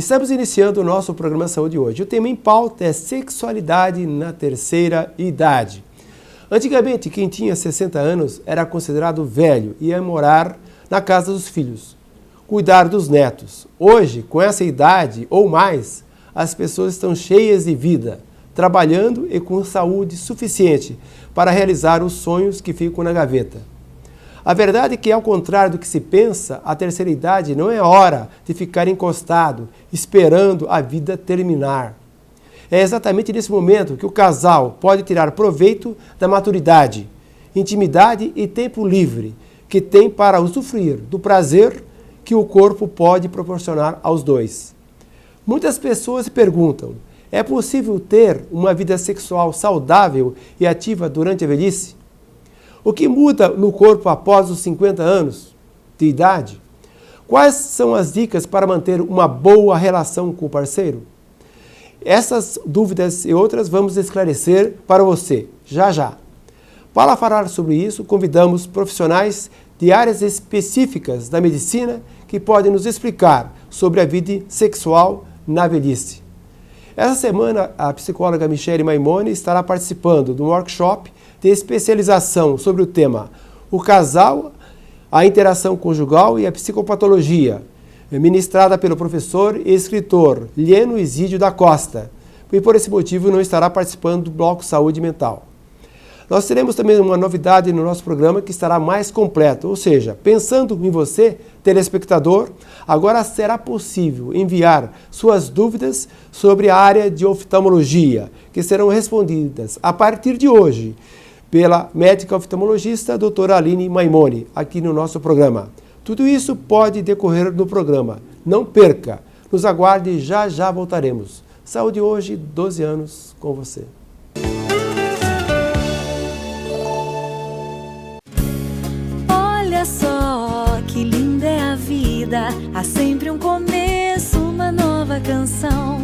Estamos iniciando o nosso programa Saúde hoje. O tema em pauta é sexualidade na terceira idade. Antigamente, quem tinha 60 anos era considerado velho e ia morar na casa dos filhos, cuidar dos netos. Hoje, com essa idade ou mais, as pessoas estão cheias de vida, trabalhando e com saúde suficiente para realizar os sonhos que ficam na gaveta. A verdade é que, ao contrário do que se pensa, a terceira idade não é hora de ficar encostado, esperando a vida terminar. É exatamente nesse momento que o casal pode tirar proveito da maturidade, intimidade e tempo livre que tem para usufruir do prazer que o corpo pode proporcionar aos dois. Muitas pessoas se perguntam: é possível ter uma vida sexual saudável e ativa durante a velhice? O que muda no corpo após os 50 anos de idade? Quais são as dicas para manter uma boa relação com o parceiro? Essas dúvidas e outras vamos esclarecer para você, já já. Para falar sobre isso, convidamos profissionais de áreas específicas da medicina que podem nos explicar sobre a vida sexual na velhice. Essa semana, a psicóloga Michele Maimone estará participando do workshop de especialização sobre o tema O Casal, a Interação Conjugal e a Psicopatologia, ministrada pelo professor e escritor Lieno Isídio da Costa, e por esse motivo não estará participando do Bloco Saúde Mental. Nós teremos também uma novidade no nosso programa que estará mais completo, ou seja, pensando em você, telespectador, agora será possível enviar suas dúvidas sobre a área de oftalmologia, que serão respondidas a partir de hoje pela médica oftalmologista doutora Aline Maimone, aqui no nosso programa. Tudo isso pode decorrer no programa. Não perca, nos aguarde e já já voltaremos. Saúde hoje, 12 anos com você. Olha só que linda é a vida, há sempre um começo, uma nova canção.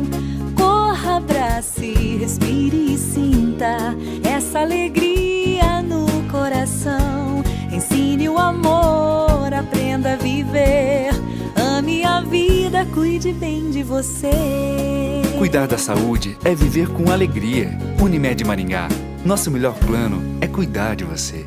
Corra, abrace, respire e sinta essa alegria no coração. Ensine o amor, aprenda a viver. Ame a vida, cuide bem de você. Cuidar da saúde é viver com alegria. Unimed Maringá, nosso melhor plano é cuidar de você.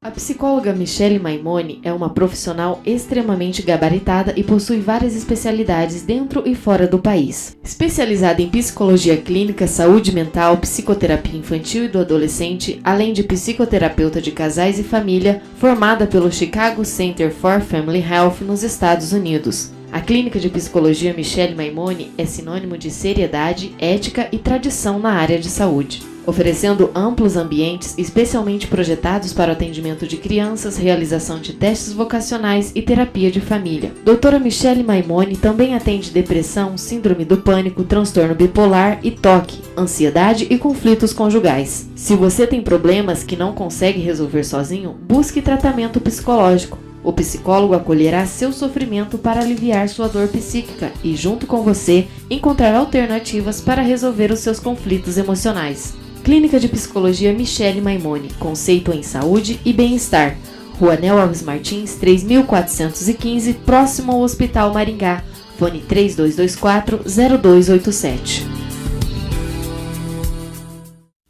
A psicóloga Michele Maimone é uma profissional extremamente gabaritada e possui várias especialidades dentro e fora do país. Especializada em psicologia clínica, saúde mental, psicoterapia infantil e do adolescente, além de psicoterapeuta de casais e família, formada pelo Chicago Center for Family Health nos Estados Unidos. A clínica de psicologia Michele Maimone é sinônimo de seriedade, ética e tradição na área de saúde, oferecendo amplos ambientes especialmente projetados para o atendimento de crianças, realização de testes vocacionais e terapia de família. Doutora Michele Maimone também atende depressão, síndrome do pânico, transtorno bipolar e TOC, ansiedade e conflitos conjugais. Se você tem problemas que não consegue resolver sozinho, busque tratamento psicológico. O psicólogo acolherá seu sofrimento para aliviar sua dor psíquica e, junto com você, encontrar alternativas para resolver os seus conflitos emocionais. Clínica de Psicologia Michele Maimone, conceito em saúde e bem-estar. Rua Nel Alves Martins, 3415, próximo ao Hospital Maringá. Fone 3224-0287.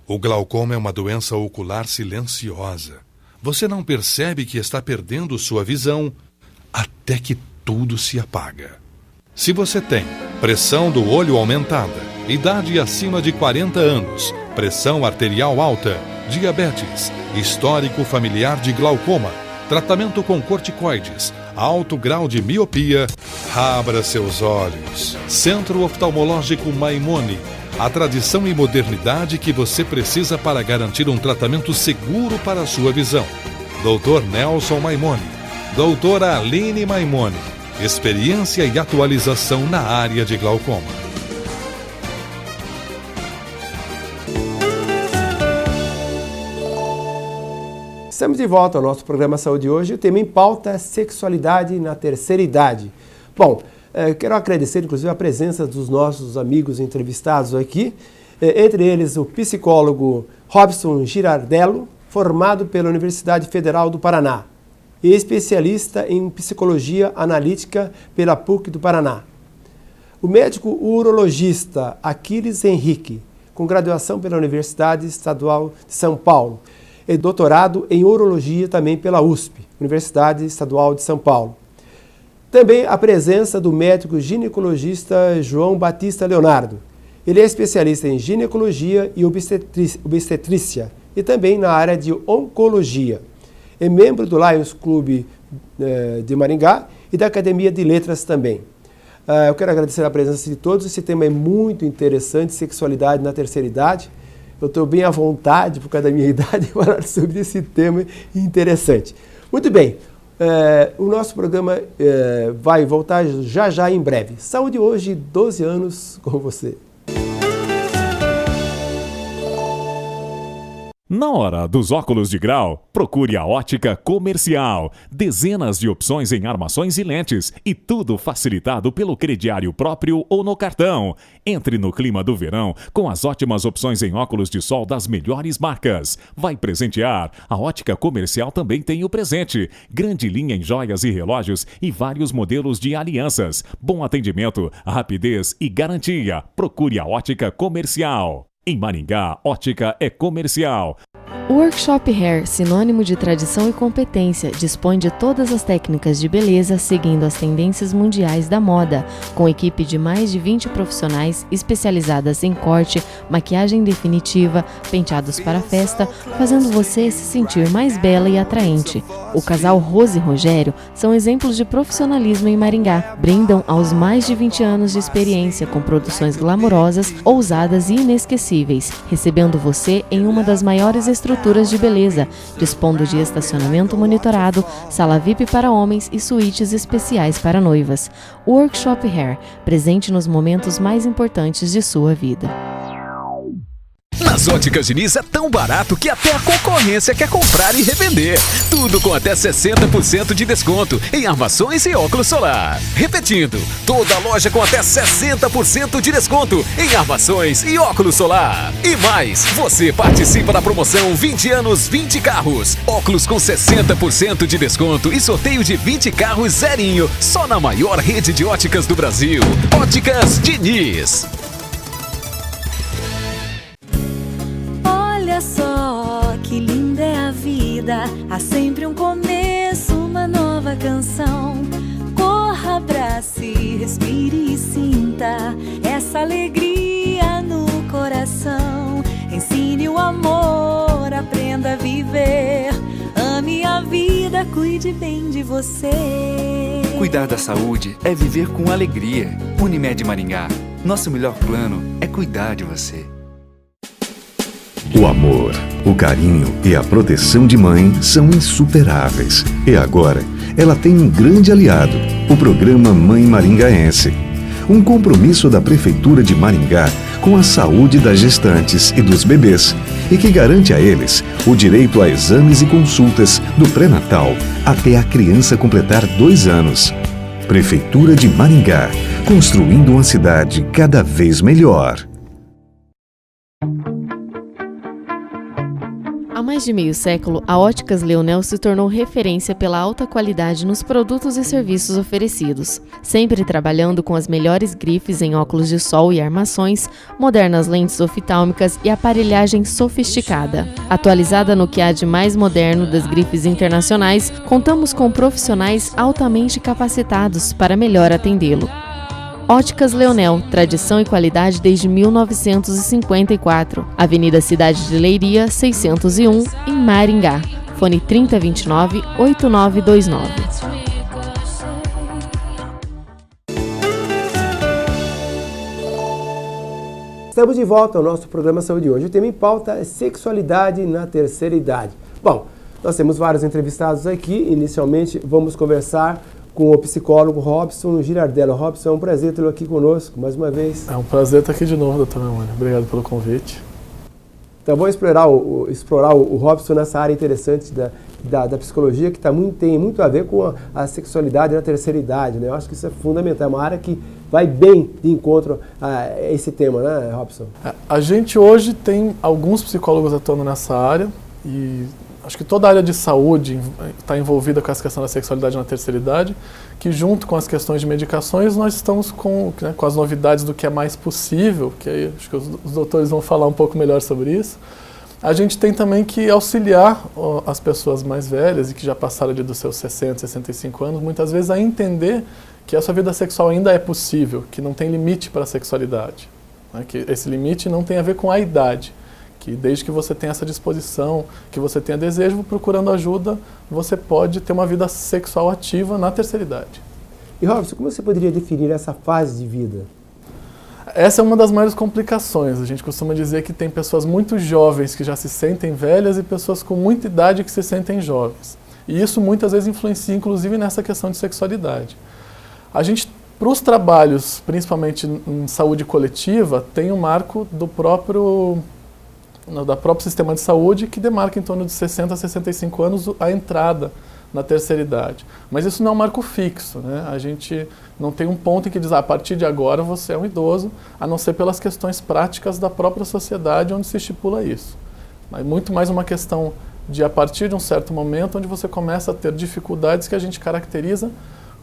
O glaucoma é uma doença ocular silenciosa. Você não percebe que está perdendo sua visão até que tudo se apaga. Se você tem pressão do olho aumentada, idade acima de 40 anos, pressão arterial alta, diabetes, histórico familiar de glaucoma, tratamento com corticoides, alto grau de miopia, abra seus olhos. Centro Oftalmológico Maimone, a tradição e modernidade que você precisa para garantir um tratamento seguro para a sua visão. Dr. Nelson Maimone, doutora Aline Maimone, experiência e atualização na área de glaucoma. Estamos de volta ao nosso programa Saúde hoje. O tema em pauta é sexualidade na terceira idade. Bom, quero agradecer, inclusive, a presença dos nossos amigos entrevistados aqui, entre eles o psicólogo Robson Girardello, formado pela Universidade Federal do Paraná, e especialista em psicologia analítica pela PUC do Paraná. O médico urologista Aquiles Henrique, com graduação pela Universidade Estadual de São Paulo e doutorado em urologia também pela USP, Universidade Estadual de São Paulo. Também a presença do médico ginecologista João Batista Leonardo. Ele é especialista em ginecologia e obstetrícia e também na área de oncologia. É membro do Lions Club de Maringá e da Academia de Letras também. Eu quero agradecer a presença de todos. Esse tema é muito interessante, sexualidade na terceira idade. Eu estou bem à vontade, por causa da minha idade, falar sobre esse tema interessante. Muito bem, o nosso programa vai voltar já em breve. Saúde hoje, 12 anos com você. Na hora dos óculos de grau, procure a Ótica Comercial. Dezenas de opções em armações e lentes e tudo facilitado pelo crediário próprio ou no cartão. Entre no clima do verão com as ótimas opções em óculos de sol das melhores marcas. Vai presentear? A Ótica Comercial também tem o presente. Grande linha em joias e relógios e vários modelos de alianças. Bom atendimento, rapidez e garantia. Procure a Ótica Comercial. Em Maringá, ótica é comercial. O Workshop Hair, sinônimo de tradição e competência, dispõe de todas as técnicas de beleza seguindo as tendências mundiais da moda, com equipe de mais de 20 profissionais especializadas em corte, maquiagem definitiva, penteados para festa, fazendo você se sentir mais bela e atraente. O casal Rose e Rogério são exemplos de profissionalismo em Maringá. Brindam aos mais de 20 anos de experiência com produções glamourosas, ousadas e inesquecíveis, recebendo você em uma das maiores estruturas de beleza, dispondo de estacionamento monitorado, sala VIP para homens e suítes especiais para noivas. Workshop Hair, presente nos momentos mais importantes de sua vida. Nas Óticas Diniz é tão barato que até a concorrência quer comprar e revender. Tudo com até 60% de desconto em armações e óculos solar. Repetindo, toda loja com até 60% de desconto em armações e óculos solar. E mais, você participa da promoção 20 anos, 20 carros. Óculos com 60% de desconto e sorteio de 20 carros zerinho. Só na maior rede de óticas do Brasil. Óticas Diniz. Olha só que linda é a vida, há sempre um começo, uma nova canção. Corra, abrace, respire e sinta essa alegria no coração. Ensine o amor, aprenda a viver, ame a vida, cuide bem de você. Cuidar da saúde é viver com alegria. Unimed Maringá, nosso melhor plano é cuidar de você. O amor, o carinho e a proteção de mãe são insuperáveis. E agora, ela tem um grande aliado, o programa Mãe Maringaense. Um compromisso da Prefeitura de Maringá com a saúde das gestantes e dos bebês e que garante a eles o direito a exames e consultas do pré-natal até a criança completar 2 anos. Prefeitura de Maringá, construindo uma cidade cada vez melhor. Há mais de meio século, a Óticas Leonel se tornou referência pela alta qualidade nos produtos e serviços oferecidos, sempre trabalhando com as melhores grifes em óculos de sol e armações, modernas lentes oftálmicas e aparelhagem sofisticada. Atualizada no que há de mais moderno das grifes internacionais, contamos com profissionais altamente capacitados para melhor atendê-lo. Óticas Leonel, tradição e qualidade desde 1954. Avenida Cidade de Leiria, 601, em Maringá. Fone 3029-8929. Estamos de volta ao nosso programa Saúde Hoje. O tema em pauta é sexualidade na terceira idade. Bom, nós temos vários entrevistados aqui. Inicialmente, vamos conversar com o psicólogo Robson Girardello. Robson, é um prazer tê-lo aqui conosco mais uma vez. É um prazer estar aqui de novo, doutor Memônio. Obrigado pelo convite. Então, vamos explorar o Robson nessa área interessante da psicologia, que tem muito a ver com a sexualidade na terceira idade, né? Eu acho que isso é fundamental, é uma área que vai bem de encontro a esse tema, né, Robson? A gente hoje tem alguns psicólogos atuando nessa área e acho que toda a área de saúde está envolvida com essa questão da sexualidade na terceira idade, que junto com as questões de medicações nós estamos com as novidades do que é mais possível, que aí acho que os doutores vão falar um pouco melhor sobre isso. A gente tem também que auxiliar as pessoas mais velhas e que já passaram ali dos seus 60, 65 anos, muitas vezes a entender que a sua vida sexual ainda é possível, que não tem limite para a sexualidade, né? Que esse limite não tem a ver com a idade, que desde que você tenha essa disposição, que você tenha desejo, procurando ajuda, você pode ter uma vida sexual ativa na terceira idade. E Robson, como você poderia definir essa fase de vida? Essa é uma das maiores complicações. A gente costuma dizer que tem pessoas muito jovens que já se sentem velhas e pessoas com muita idade que se sentem jovens. E isso muitas vezes influencia, inclusive, nessa questão de sexualidade. A gente, para os trabalhos, principalmente em saúde coletiva, tem um marco do próprio sistema de saúde que demarca em torno de 60 a 65 anos a entrada na terceira idade. Mas isso não é um marco fixo, né? A gente não tem um ponto em que diz, a partir de agora você é um idoso, a não ser pelas questões práticas da própria sociedade onde se estipula isso. Mas muito mais uma questão de, a partir de um certo momento, onde você começa a ter dificuldades que a gente caracteriza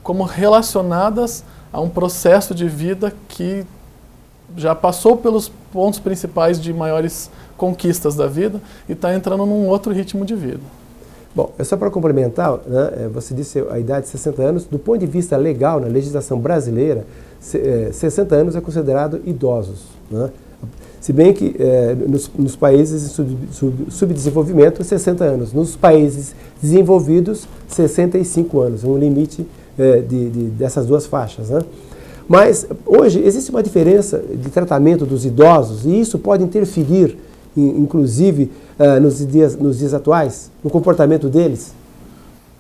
como relacionadas a um processo de vida que já passou pelos pontos principais de maiores conquistas da vida e está entrando num outro ritmo de vida. Bom, é só para complementar, né, você disse a idade de 60 anos, do ponto de vista legal, na legislação brasileira, 60 anos é considerado idosos, né? Se bem que nos países em subdesenvolvimento, 60 anos. Nos países desenvolvidos, 65 anos. É um limite dessas duas faixas, né? Mas hoje existe uma diferença de tratamento dos idosos e isso pode interferir, inclusive, nos dias atuais, no comportamento deles?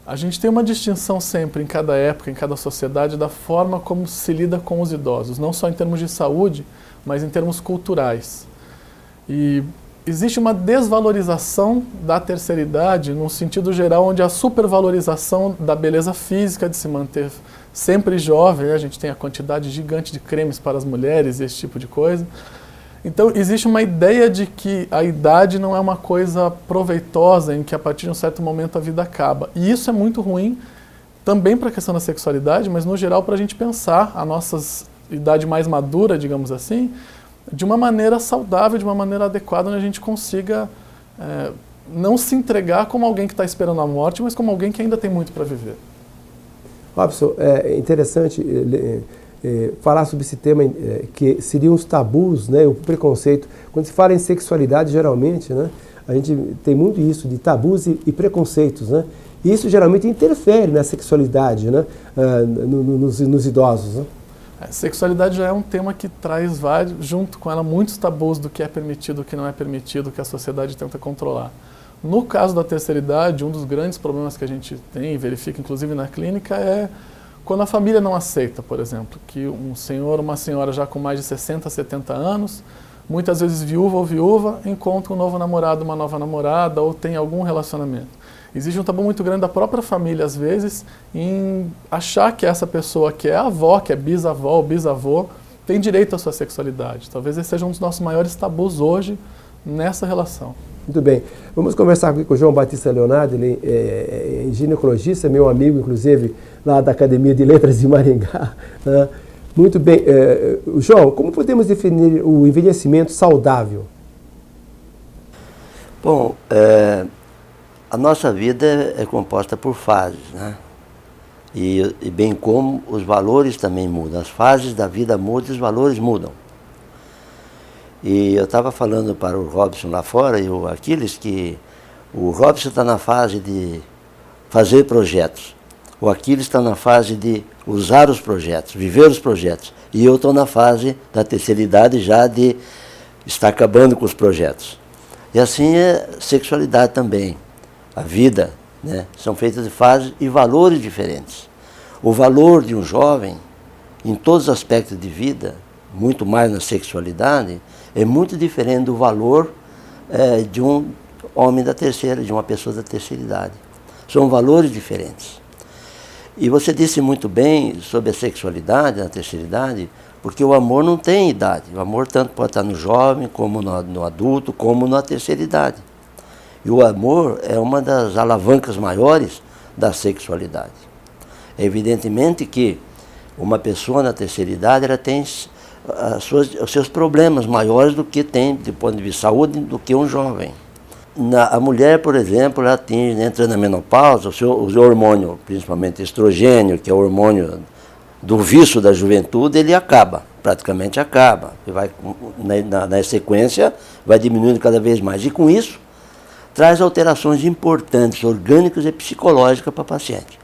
A gente tem uma distinção sempre, em cada época, em cada sociedade, da forma como se lida com os idosos, não só em termos de saúde, mas em termos culturais. E existe uma desvalorização da terceira idade, num sentido geral, onde a supervalorização da beleza física, de se manter sempre jovem, a gente tem a quantidade gigante de cremes para as mulheres e esse tipo de coisa. Então, existe uma ideia de que a idade não é uma coisa proveitosa, em que a partir de um certo momento a vida acaba. E isso é muito ruim, também para a questão da sexualidade, mas no geral para a gente pensar a nossa idade mais madura, digamos assim, de uma maneira saudável, de uma maneira adequada, onde a gente consiga não se entregar como alguém que está esperando a morte, mas como alguém que ainda tem muito para viver. Robson, é interessante falar sobre esse tema que seriam os tabus, né, o preconceito. Quando se fala em sexualidade, geralmente, né, a gente tem muito isso de tabus e preconceitos, né? E isso geralmente interfere na sexualidade, né, nos idosos, né? A sexualidade já é um tema que traz junto com ela muitos tabus do que é permitido, do que não é permitido, que a sociedade tenta controlar. No caso da terceira idade, um dos grandes problemas que a gente tem e verifica, inclusive na clínica, é quando a família não aceita, por exemplo, que um senhor ou uma senhora já com mais de 60, 70 anos, muitas vezes viúva ou viúva, encontra um novo namorado, uma nova namorada ou tem algum relacionamento. Existe um tabu muito grande da própria família, às vezes, em achar que essa pessoa que é avó, que é bisavó ou bisavô, tem direito à sua sexualidade. Talvez esse seja um dos nossos maiores tabus hoje nessa relação. Muito bem. Vamos conversar aqui com o João Batista Leonardo, ele é ginecologista, meu amigo, inclusive, lá da Academia de Letras de Maringá. Né? Muito bem. João, como podemos definir o envelhecimento saudável? Bom, a nossa vida é composta por fases, né? E bem como os valores também mudam. As fases da vida mudam e os valores mudam. E eu estava falando para o Robson lá fora e o Aquiles que o Robson está na fase de fazer projetos. O Aquiles está na fase de usar os projetos, viver os projetos. E eu estou na fase da terceira idade já de estar acabando com os projetos. E assim é sexualidade também. A vida, né, são feitas de fases e valores diferentes. O valor de um jovem, em todos os aspectos de vida, muito mais na sexualidade, é muito diferente do valor de um homem da terceira, de uma pessoa da terceira idade. São valores diferentes. E você disse muito bem sobre a sexualidade na terceira idade, porque o amor não tem idade. O amor tanto pode estar no jovem, como no adulto, como na terceira idade. E o amor é uma das alavancas maiores da sexualidade. Evidentemente que uma pessoa na terceira idade ela tem os seus problemas maiores do que tem, do ponto de vista de saúde, do que um jovem. A mulher, por exemplo, ela entra na menopausa, o hormônio, principalmente estrogênio, que é o hormônio do vício da juventude, ele praticamente acaba. E vai, na sequência, vai diminuindo cada vez mais. E com isso, traz alterações importantes, orgânicas e psicológicas para a paciente.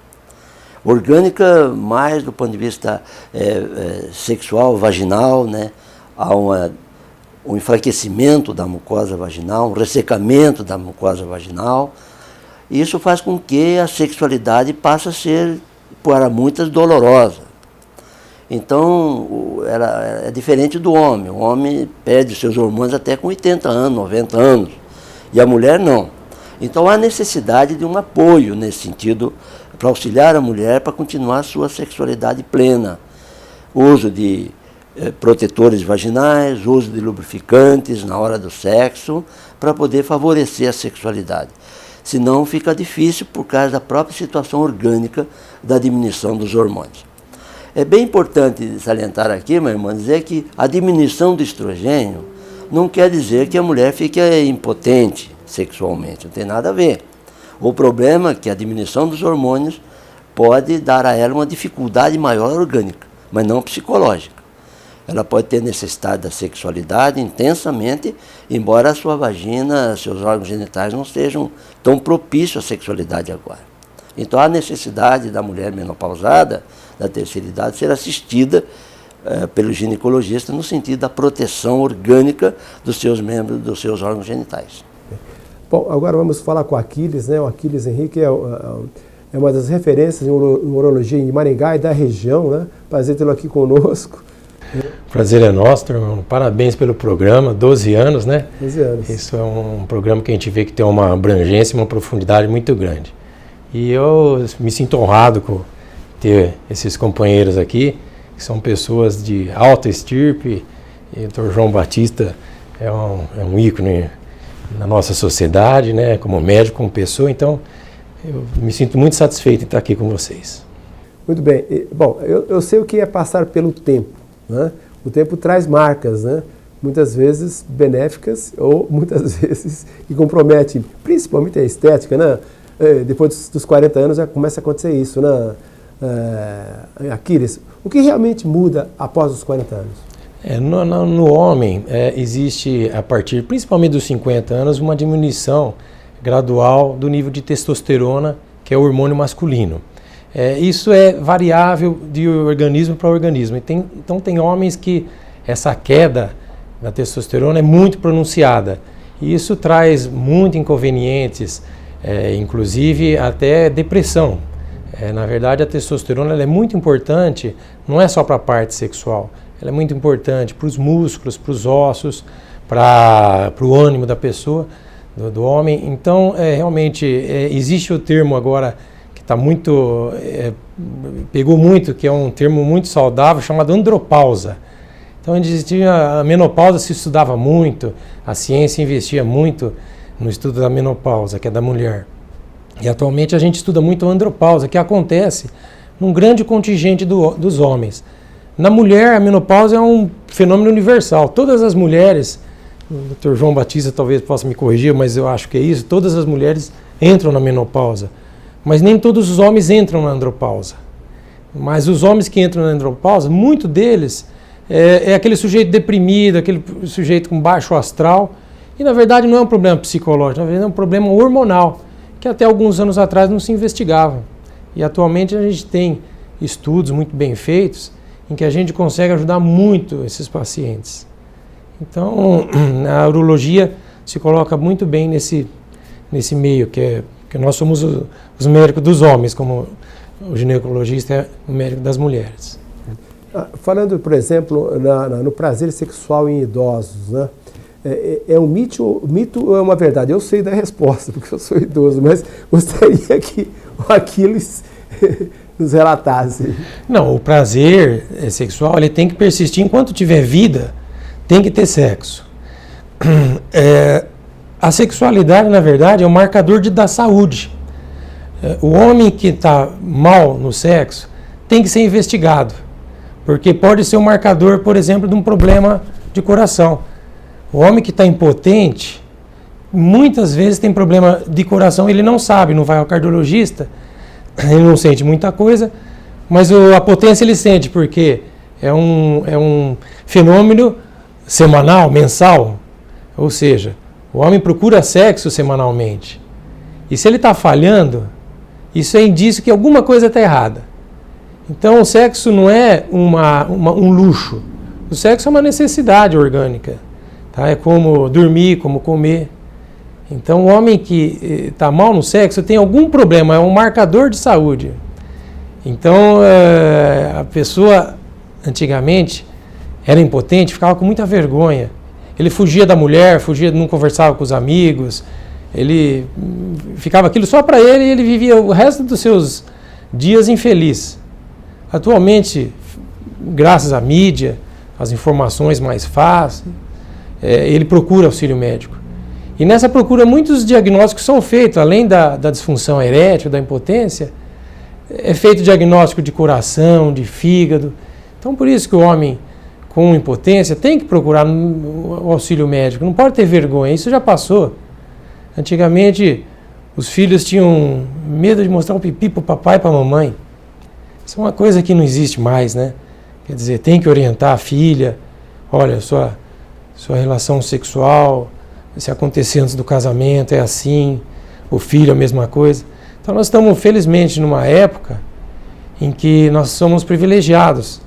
Orgânica mais do ponto de vista sexual, vaginal, né? Há um enfraquecimento da mucosa vaginal, um ressecamento da mucosa vaginal. E isso faz com que a sexualidade passe a ser, para muitas, dolorosa. Então, ela é diferente do homem. O homem perde seus hormônios até com 80 anos, 90 anos. E a mulher não. Então, há necessidade de um apoio nesse sentido, para auxiliar a mulher para continuar a sua sexualidade plena. Uso de protetores vaginais, uso de lubrificantes na hora do sexo, para poder favorecer a sexualidade. Senão fica difícil por causa da própria situação orgânica da diminuição dos hormônios. É bem importante salientar aqui, minha irmã, dizer que a diminuição do estrogênio não quer dizer que a mulher fique impotente sexualmente, não tem nada a ver. O problema é que a diminuição dos hormônios pode dar a ela uma dificuldade maior orgânica, mas não psicológica. Ela pode ter necessidade da sexualidade intensamente, embora a sua vagina, seus órgãos genitais não sejam tão propícios à sexualidade agora. Então há necessidade da mulher menopausada, da terceira idade, ser assistida pelo ginecologista no sentido da proteção orgânica dos seus membros, dos seus órgãos genitais. Bom, agora vamos falar com o Aquiles, né? O Aquiles Henrique é uma das referências em urologia em Maringá e da região, né? Prazer tê-lo aqui conosco. Prazer é nosso, irmão. Parabéns pelo programa, 12 anos, né? 12 anos. Isso é um programa que a gente vê que tem uma abrangência e uma profundidade muito grande. E eu me sinto honrado com ter esses companheiros aqui, que são pessoas de alta estirpe. E o Dr. João Batista é um ícone na nossa sociedade, né, como médico, como pessoa, então eu me sinto muito satisfeito em estar aqui com vocês. Muito bem. Bom, eu sei o que é passar pelo tempo, né? O tempo traz marcas, né? Muitas vezes benéficas ou muitas vezes que comprometem, principalmente a estética, né? Depois dos 40 anos já começa a acontecer isso, né? Aquiles, o que realmente muda após os 40 anos? No homem existe, a partir principalmente dos 50 anos, uma diminuição gradual do nível de testosterona, que é o hormônio masculino. Isso é variável de organismo para organismo. Então tem homens que essa queda da testosterona é muito pronunciada. E isso traz muitos inconvenientes, inclusive até depressão. Na verdade, a testosterona ela é muito importante, não é só para a parte sexual. Ela é muito importante para os músculos, para os ossos, para o ânimo da pessoa, do homem. Então, realmente, existe o termo agora que está muito, pegou muito, que é um termo muito saudável, chamado andropausa. Então, existia a menopausa, se estudava muito, a ciência investia muito no estudo da menopausa, que é da mulher. E atualmente a gente estuda muito a andropausa, que acontece num grande contingente dos homens. Na mulher, a menopausa é um fenômeno universal. Todas as mulheres, o Dr. João Batista talvez possa me corrigir, mas eu acho que é isso, todas as mulheres entram na menopausa. Mas nem todos os homens entram na andropausa. Mas os homens que entram na andropausa, muito deles é aquele sujeito deprimido, aquele sujeito com baixo astral. E na verdade não é um problema psicológico, na verdade é um problema hormonal, que até alguns anos atrás não se investigava. E atualmente a gente tem estudos muito bem feitos, em que a gente consegue ajudar muito esses pacientes. Então, a urologia se coloca muito bem nesse meio, que nós somos os médicos dos homens, como o ginecologista é o médico das mulheres. Falando, por exemplo, no prazer sexual em idosos, né? É um mito ou é uma verdade? Eu sei da resposta, porque eu sou idoso, mas gostaria que o Aquiles nos relatasse. Não, o prazer sexual ele tem que persistir enquanto tiver vida, tem que ter sexo. A sexualidade, na verdade, é um marcador da saúde. O homem que está mal no sexo tem que ser investigado, porque pode ser um marcador, por exemplo, de um problema de coração. O homem que está impotente, muitas vezes tem problema de coração, ele não sabe, não vai ao cardiologista, ele não sente muita coisa, mas a potência ele sente, porque é um fenômeno semanal, mensal, ou seja, o homem procura sexo semanalmente. E se ele está falhando, isso é indício que alguma coisa está errada. Então o sexo não é um luxo, o sexo é uma necessidade orgânica, tá? É como dormir, como comer. Então o homem que está mal no sexo tem algum problema, é um marcador de saúde. Então a pessoa antigamente era impotente, ficava com muita vergonha. Ele fugia da mulher, não conversava com os amigos, ele ficava aquilo só para ele e ele vivia o resto dos seus dias infeliz. Atualmente, graças à mídia, às informações mais fáceis, ele procura auxílio médico. E nessa procura muitos diagnósticos são feitos, além da disfunção erétil, da impotência, é feito diagnóstico de coração, de fígado. Então por isso que o homem com impotência tem que procurar o auxílio médico, não pode ter vergonha, isso já passou. Antigamente os filhos tinham medo de mostrar um pipi para o papai e para a mamãe. Isso é uma coisa que não existe mais, né? Quer dizer, tem que orientar a filha, olha, sua relação sexual, se acontecer antes do casamento é assim, o filho a mesma coisa. Então nós estamos felizmente numa época em que nós somos privilegiados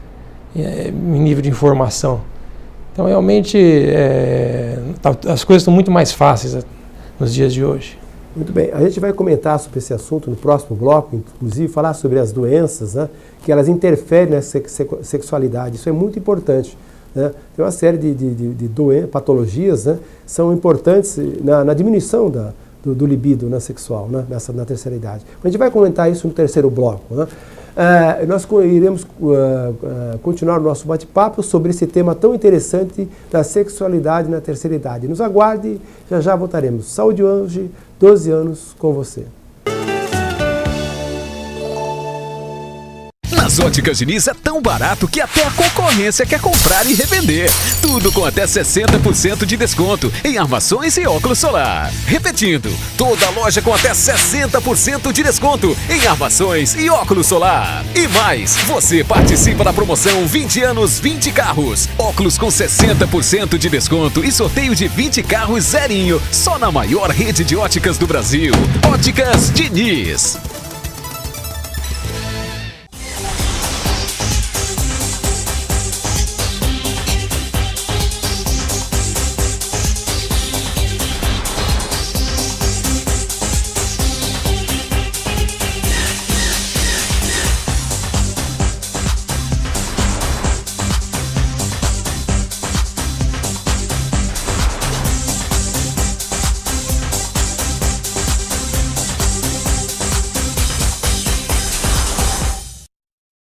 em nível de informação. Então realmente as coisas estão muito mais fáceis nos dias de hoje. Muito bem, a gente vai comentar sobre esse assunto no próximo bloco, inclusive falar sobre as doenças, né, que elas interferem na sexualidade, isso é muito importante. Né? Tem uma série de patologias, né, são importantes na diminuição do libido sexual, né, na terceira idade. A gente vai comentar isso no terceiro bloco. Né? Nós iremos continuar o nosso bate-papo sobre esse tema tão interessante da sexualidade na terceira idade. Nos aguarde, já voltaremos. Saúde hoje, 12 anos com você. Nas Óticas Diniz é tão barato que até a concorrência quer comprar e revender. Tudo com até 60% de desconto em armações e óculos solar. Repetindo, toda loja com até 60% de desconto em armações e óculos solar. E mais, você participa da promoção 20 anos, 20 carros. Óculos com 60% de desconto e sorteio de 20 carros zerinho. Só na maior rede de óticas do Brasil. Óticas Diniz.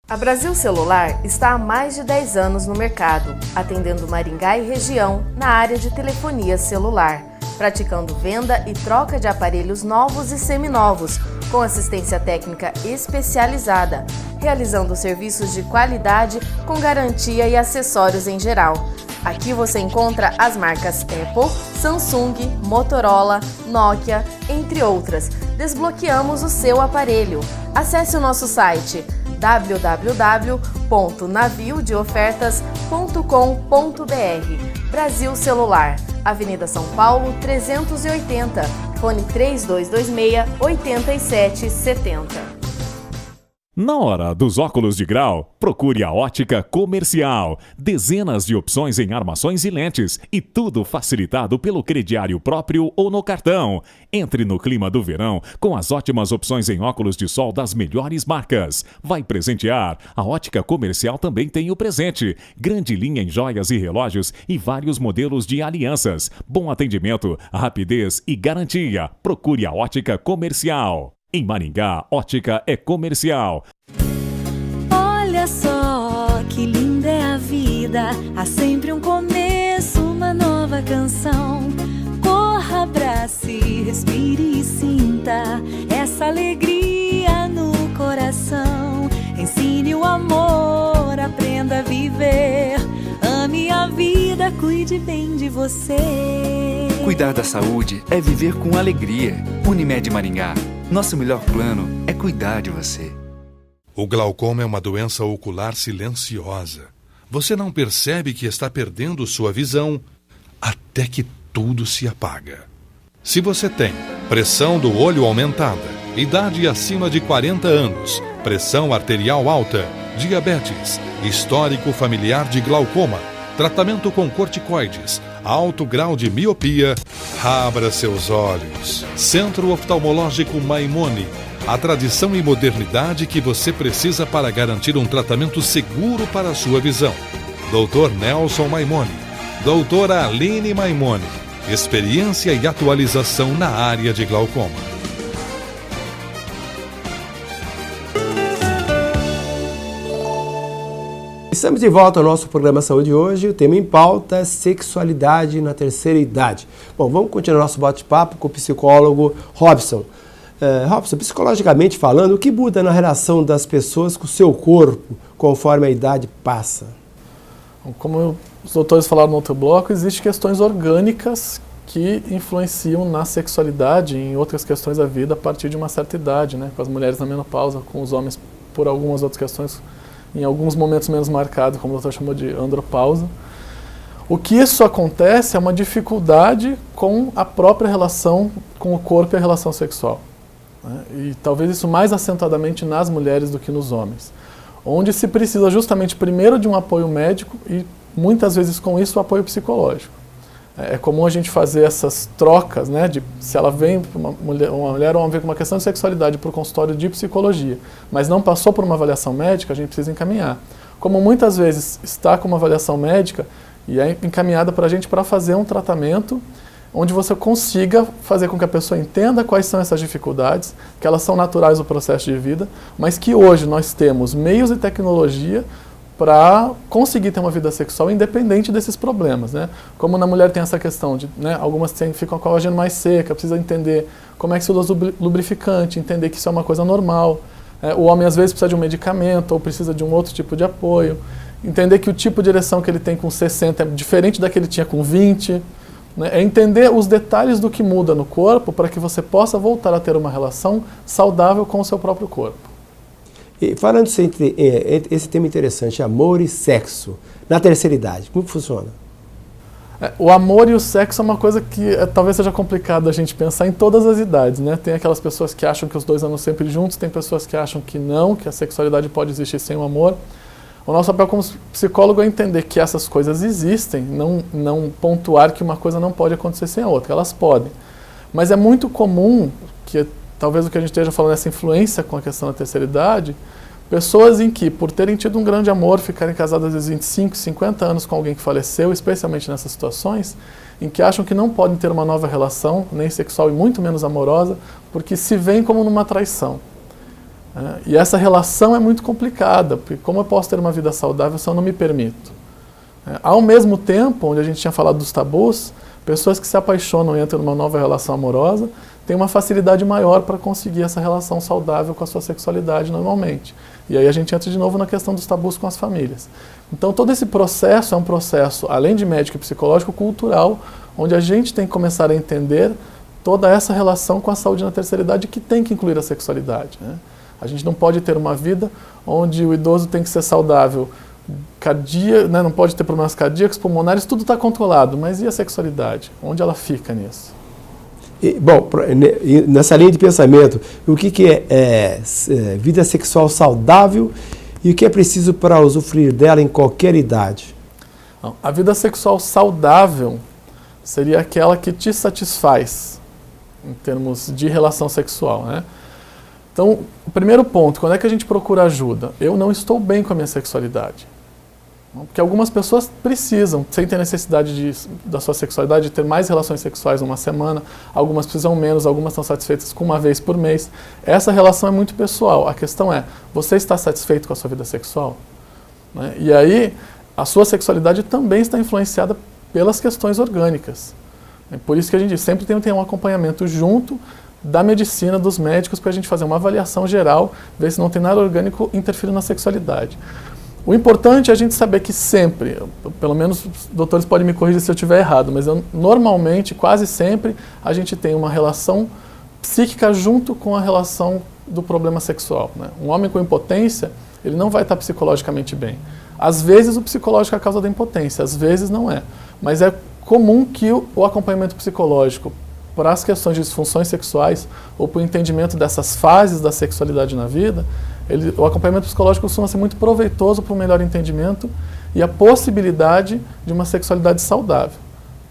A Brasil Celular está há mais de 10 anos no mercado, atendendo Maringá e região na área de telefonia celular, praticando venda e troca de aparelhos novos e seminovos, com assistência técnica especializada, realizando serviços de qualidade com garantia e acessórios em geral. Aqui você encontra as marcas Apple, Samsung, Motorola, Nokia, entre outras. Desbloqueamos o seu aparelho. Acesse o nosso site www.naviodeofertas.com.br. Brasil Celular, Avenida São Paulo 380, fone 3226-8770. Na hora dos óculos de grau, procure a Ótica Comercial. Dezenas de opções em armações e lentes e tudo facilitado pelo crediário próprio ou no cartão. Entre no clima do verão com as ótimas opções em óculos de sol das melhores marcas. Vai presentear? A Ótica Comercial também tem o presente. Grande linha em joias e relógios e vários modelos de alianças. Bom atendimento, rapidez e garantia. Procure a Ótica Comercial. Em Maringá, ótica é comercial. Olha só que linda é a vida, há sempre um começo, uma nova canção. Corra pra essa alegria no coração. Ensine o amor, aprenda a viver. Ame a vida, cuide bem de você. Cuidar da saúde é viver com alegria. Unimed Maringá. Nosso melhor plano é cuidar de você. O glaucoma é uma doença ocular silenciosa. Você não percebe que está perdendo sua visão até que tudo se apaga. Se você tem pressão do olho aumentada, idade acima de 40 anos, pressão arterial alta, diabetes, histórico familiar de glaucoma, tratamento com corticoides, alto grau de miopia, abra seus olhos. Centro Oftalmológico Maimone. A tradição e modernidade que você precisa para garantir um tratamento seguro para a sua visão. Dr. Nelson Maimone. Doutora Aline Maimone. Experiência e atualização na área de glaucoma. Estamos de volta ao nosso programa Saúde hoje. O tema em pauta é sexualidade na terceira idade. Bom, vamos continuar nosso bate-papo com o psicólogo Robson. Robson, psicologicamente falando, o que muda na relação das pessoas com o seu corpo conforme a idade passa? Como os doutores falaram no outro bloco, existem questões orgânicas que influenciam na sexualidade e em outras questões da vida a partir de uma certa idade, né? Com as mulheres na menopausa, com os homens por algumas outras questões, em alguns momentos menos marcados, como o doutor chamou de andropausa. O que isso acontece é uma dificuldade com a própria relação com o corpo e a relação sexual, né? E talvez isso mais acentuadamente nas mulheres do que nos homens, onde se precisa justamente primeiro de um apoio médico e muitas vezes com isso o apoio psicológico. É comum a gente fazer essas trocas, né, de se ela vem, uma mulher ou um homem vem com uma questão de sexualidade para o consultório de psicologia, mas não passou por uma avaliação médica, a gente precisa encaminhar. Como muitas vezes está com uma avaliação médica e é encaminhada para a gente para fazer um tratamento onde você consiga fazer com que a pessoa entenda quais são essas dificuldades, que elas são naturais do processo de vida, mas que hoje nós temos meios e tecnologia para conseguir ter uma vida sexual independente desses problemas, né? Como na mulher tem essa questão de, né, algumas ficam com a vagina mais seca, precisa entender como é que se usa lubrificante, entender que isso é uma coisa normal. O homem às vezes precisa de um medicamento ou precisa de um outro tipo de apoio. Entender que o tipo de ereção que ele tem com 60 é diferente da que ele tinha com 20. Né? É entender os detalhes do que muda no corpo para que você possa voltar a ter uma relação saudável com o seu próprio corpo. E falando entre esse tema interessante, amor e sexo, na terceira idade, como funciona? O amor e o sexo é uma coisa que talvez seja complicado a gente pensar em todas as idades, né? Tem aquelas pessoas que acham que os dois andam sempre juntos, tem pessoas que acham que não, que a sexualidade pode existir sem o amor. O nosso papel como psicólogo é entender que essas coisas existem, não pontuar que uma coisa não pode acontecer sem a outra, elas podem. Mas é muito comum, que talvez o que a gente esteja falando essa influência com a questão da terceira idade, pessoas em que, por terem tido um grande amor, ficarem casadas às vezes 25, 50 anos com alguém que faleceu, especialmente nessas situações, em que acham que não podem ter uma nova relação, nem sexual e muito menos amorosa, porque se veem como numa traição. E essa relação é muito complicada, porque como eu posso ter uma vida saudável se eu não me permito? Ao mesmo tempo, onde a gente tinha falado dos tabus, pessoas que se apaixonam e entram numa nova relação amorosa têm uma facilidade maior para conseguir essa relação saudável com a sua sexualidade normalmente. E aí a gente entra de novo na questão dos tabus com as famílias. Então todo esse processo é um processo, além de médico e psicológico, cultural, onde a gente tem que começar a entender toda essa relação com a saúde na terceira idade que tem que incluir a sexualidade, né? A gente não pode ter uma vida onde o idoso tem que ser saudável, né, não pode ter problemas cardíacos, pulmonares, tudo está controlado, mas e a sexualidade? Onde ela fica nisso? Bom, nessa linha de pensamento, o que é vida sexual saudável e o que é preciso para usufruir dela em qualquer idade? A vida sexual saudável seria aquela que te satisfaz em termos de relação sexual, né? Então, o primeiro ponto, quando é que a gente procura ajuda? Eu não estou bem com a minha sexualidade. Porque algumas pessoas precisam, sem ter necessidade da sua sexualidade, de ter mais relações sexuais numa semana, algumas precisam menos, algumas estão satisfeitas com uma vez por mês. Essa relação é muito pessoal. A questão é, você está satisfeito com a sua vida sexual? Né? E aí, a sua sexualidade também está influenciada pelas questões orgânicas. É por isso que a gente sempre tem um acompanhamento junto da medicina, dos médicos, para a gente fazer uma avaliação geral, ver se não tem nada orgânico interferindo na sexualidade. O importante é a gente saber que sempre, pelo menos os doutores podem me corrigir se eu estiver errado, mas normalmente, quase sempre, a gente tem uma relação psíquica junto com a relação do problema sexual, né? Um homem com impotência, ele não vai estar psicologicamente bem. Às vezes o psicológico é a causa da impotência, às vezes não é. Mas é comum que o acompanhamento psicológico para as questões de disfunções sexuais ou para o entendimento dessas fases da sexualidade na vida, o acompanhamento psicológico costuma ser muito proveitoso para o melhor entendimento e a possibilidade de uma sexualidade saudável,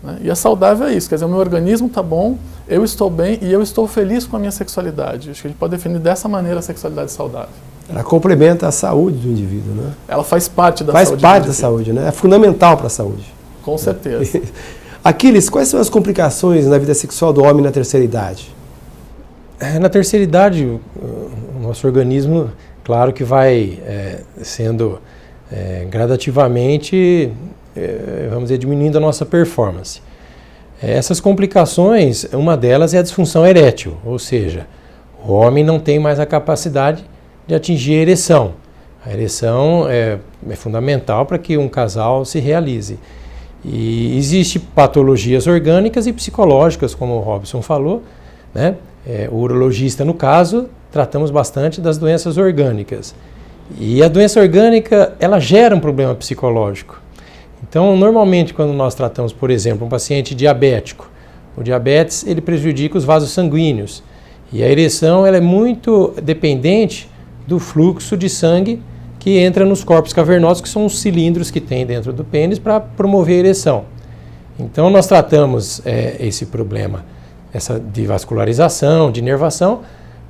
né? E a saudável é isso, quer dizer, o meu organismo está bom, eu estou bem e eu estou feliz com a minha sexualidade. Acho que a gente pode definir dessa maneira a sexualidade saudável. Ela complementa a saúde do indivíduo, né? Ela faz parte da saúde. Faz parte da saúde, né? É fundamental para a saúde. Com certeza. Aquiles, quais são as complicações na vida sexual do homem na terceira idade? Na terceira idade, o nosso organismo, claro que vai sendo gradativamente, vamos dizer, diminuindo a nossa performance. Essas complicações, uma delas é a disfunção erétil, ou seja, o homem não tem mais a capacidade de atingir a ereção. A ereção é fundamental para que um casal se realize. E existem patologias orgânicas e psicológicas, como o Robson falou, né? O urologista, no caso, tratamos bastante das doenças orgânicas. E a doença orgânica, ela gera um problema psicológico. Então, normalmente, quando nós tratamos, por exemplo, um paciente diabético, o diabetes, ele prejudica os vasos sanguíneos. E a ereção, ela é muito dependente do fluxo de sangue que entra nos corpos cavernosos, que são os cilindros que tem dentro do pênis para promover a ereção. Então, nós tratamos esse problema de vascularização, de inervação,